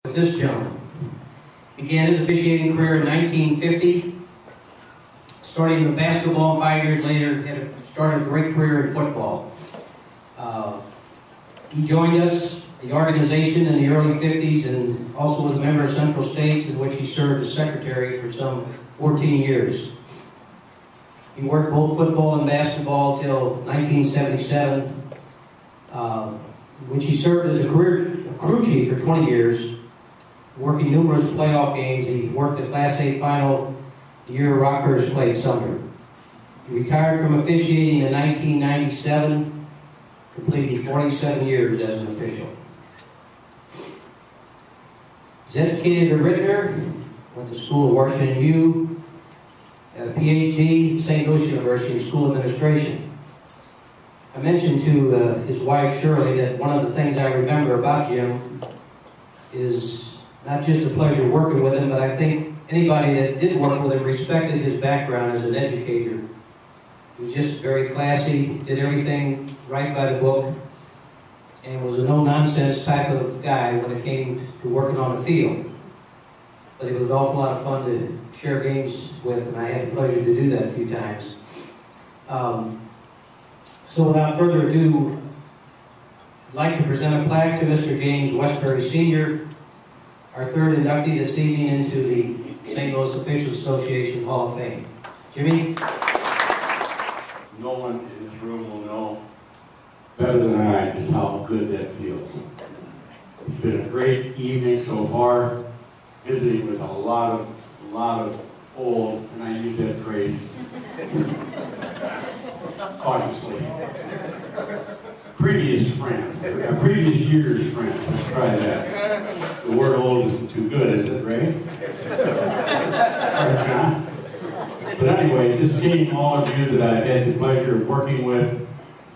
With this gentleman. Began his officiating career in 1950, starting in basketball. 5 years later, started a great career in football. He joined us, the organization, in the early 50s, and also was a member of Central States, in which he served as secretary for some 14 years. He worked both football and basketball until 1977, which he served as a crew chief for 20 years, working numerous playoff games. He worked the Class A final the year Rockhurst played Sumner. He retired from officiating in 1997, completing 47 years as an official. He's educated at Rittner, went to school at Washington U, had a PhD at St. Louis University in School Administration. I mentioned to his wife Shirley that one of the things I remember about Jim is not just a pleasure working with him, but I think anybody that did work with him respected his background as an educator. He was just very classy, did everything right by the book, and was a no-nonsense type of guy when it came to working on the field. But it was an awful lot of fun to share games with, and I had the pleasure to do that a few times. So without further ado, I'd like to present a plaque to Mr. James Westbury Sr., our third inductee this evening into the St. Louis Officials Association Hall of Fame. Jimmy? No one in this room will know better than I just how good that feels. It's been a great evening so far, visiting with a lot of old, and I use that phrase cautiously, previous friends, previous year's friends. Let's try that. The word old isn't too good, is it, Ray? Or John? But anyway, just seeing all of you that I've had the pleasure of working with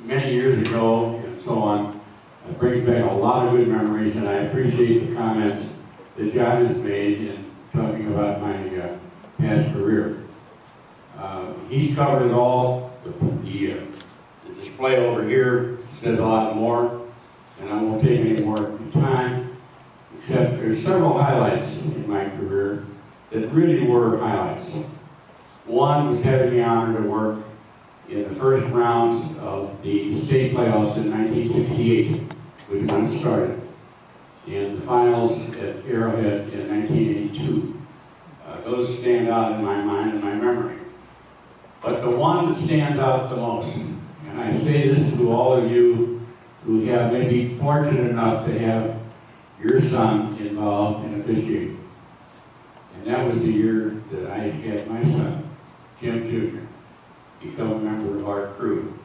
many years ago and so on, it brings back a lot of good memories, and I appreciate the comments that John has made in talking about my past career. He's covered it all. The display over here says a lot more, and I won't take any more time, except there's several highlights in my career that really were highlights. One was having the honor to work in the first rounds of the state playoffs in 1968, which when it started, and the finals at Arrowhead in 1982. Those stand out in my mind and my memory. But the one that stands out the most, and I say this to all of you who have maybe fortunate enough to have your son involved in officiating, and that was the year that I had my son, Jim Jr., become a member of our crew,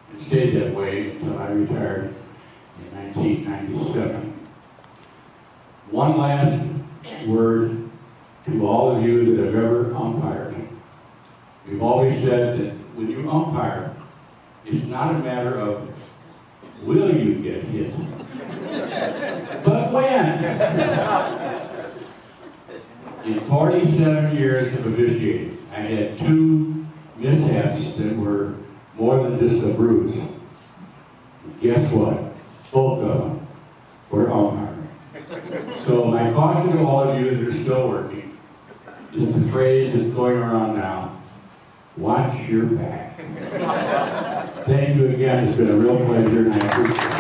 and stayed that way until I retired in 1997. One last word to all of you that have ever umpired. We've always said that when you umpire, it's not a matter of will you get hit, but when. In 47 years of officiating, I had 2 mishaps that were more than just a bruise. And guess what? Both of them were umpiring. So my caution to all of you that are still working is the phrase that's going around now: watch your back. Thank you again. It's been a real pleasure, and I appreciate it.